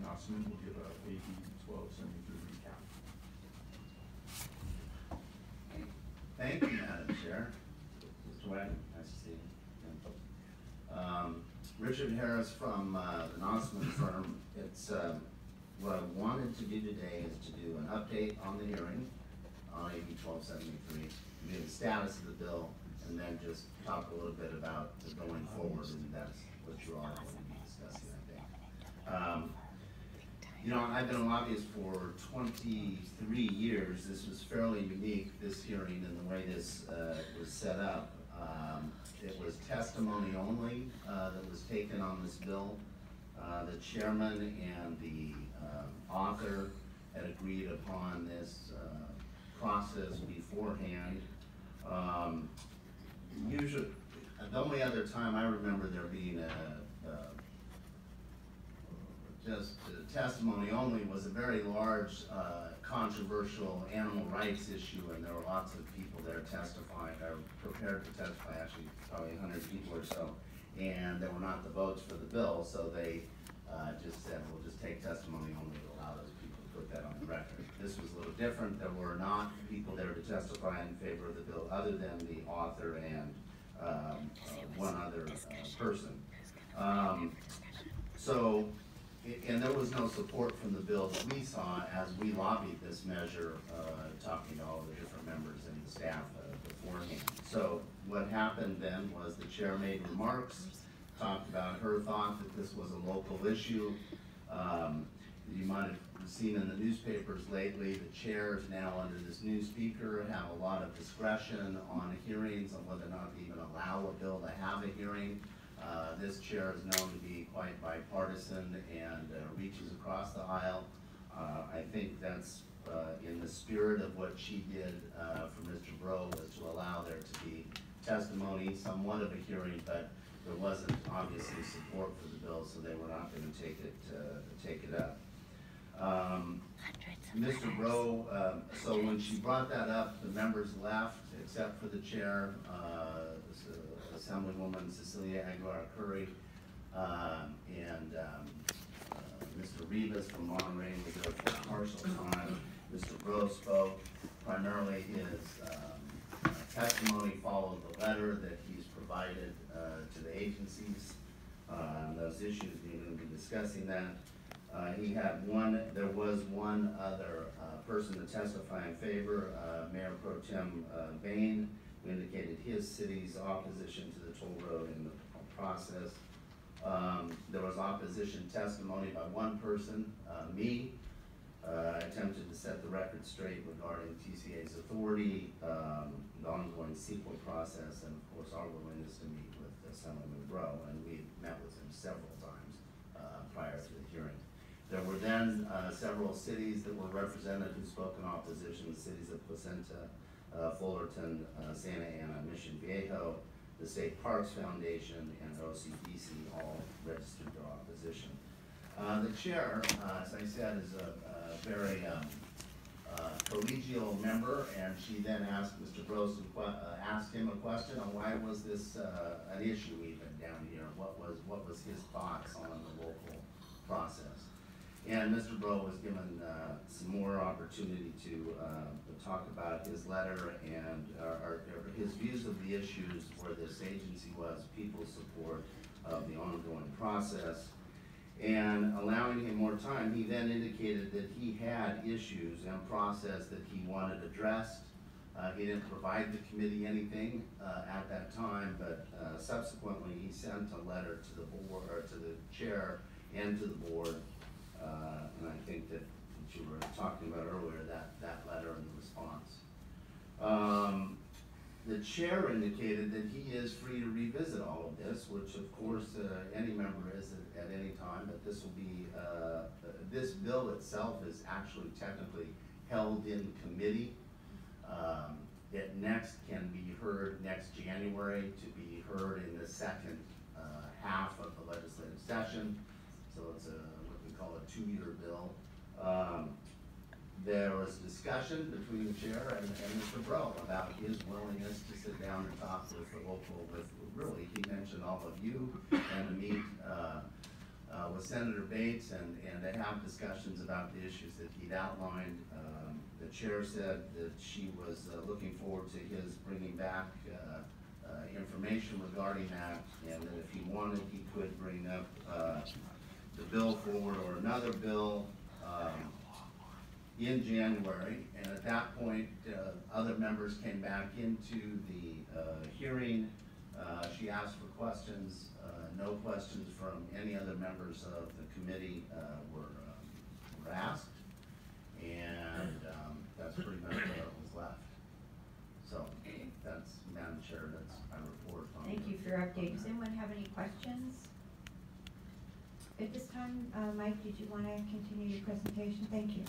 Nossamon will give a AB 1273 recap. Thank you, Madam Chair. Mr. Wagner, nice to see you. Richard Harris from the Nossamon firm. It's what I wanted to do today is to do an update on the hearing on AB 1273, give the status of the bill, and then just talk a little bit about the going forward, and that's what you all are going to be discussing, I think. You know, I've been a lobbyist for 23 years. This was fairly unique, this hearing, and the way this was set up. It was testimony only that was taken on this bill. The chairman and the author had agreed upon this process beforehand. Usually, the only other time I remember there being just testimony only was a very large controversial animal rights issue, and there were lots of people there testifying, or prepared to testify, actually probably 100 people or so, and there were not the votes for the bill, so they just said, we'll just take testimony only to allow those people to put that on the record. This was a little different. There were not people there to testify in favor of the bill other than the author and one other person. And there was no support from the bill that we saw as we lobbied this measure, talking to all the different members and the staff beforehand. So what happened then was the chair made remarks, talked about her thought that this was a local issue. You might have seen in the newspapers lately, the chair is now under this new speaker, have a lot of discretion on hearings, on whether or not to even allow a bill to have a hearing. This chair is known to be quite bipartisan and reaches across the aisle. I think that's in the spirit of what she did for Mr. Brough, was to allow there to be testimony, somewhat of a hearing, but there wasn't obviously support for the bill, so they were not going to take it up. Mr. Brough, so when she brought that up, the members left except for the chair, Assemblywoman Cecilia Aguilar-Curry, and Mr. Rivas from Monterey was there for a partial time. Mr. Brough spoke. Primarily his testimony followed the letter that he's provided to the agencies. Those issues, we're going to be discussing that. He had there was one other person to testify in favor, Mayor Pro Tem Bain, who indicated his city's opposition to the toll road in the process. There was opposition testimony by one person, me. I attempted to set the record straight regarding TCA's authority, the ongoing CEQA process, and of course our willingness to meet with Assemblyman Brough, and we met with him several times prior to the hearing. There were then several cities that were represented who spoke in opposition, the cities of Placenta, Fullerton, Santa Ana, Mission Viejo, the State Parks Foundation, and OCBC all registered their opposition. The chair, as I said, is a very collegial member, and she then asked Mr. Brough, asked him a question on why was this an issue even down here? What was his thoughts on the local process? And Mr. Brough was given some more opportunity to talk about his letter and his views of the issues where this agency was, people's support of the ongoing process. And allowing him more time, he then indicated that he had issues and process that he wanted addressed. He didn't provide the committee anything at that time, but subsequently he sent a letter to the board, or to the chair and to the board. And I think that you were talking about earlier, that letter and the response. The chair indicated that he is free to revisit all of this, which of course any member is at any time, but this will be, this bill itself is actually technically held in committee. It next can be heard next January, to be heard in the second half of the legislative session. So it's what we call a 2-year bill. There was discussion between the chair and Mr. Brough about his willingness to sit down and talk with the local, really, he mentioned all of you, and to meet with Senator Bates and to have discussions about the issues that he'd outlined. The chair said that she was looking forward to his bringing back information regarding that, and that if he wanted, he could bring up the bill forward or another bill in January. And at that point, other members came back into the hearing. She asked for questions. No questions from any other members of the committee were asked, and that's pretty much what was left. So that's, Madam Chair, that's my report on. Thank you for your update. Does anyone have any questions? At this time, Mike, did you want to continue your presentation? Thank you.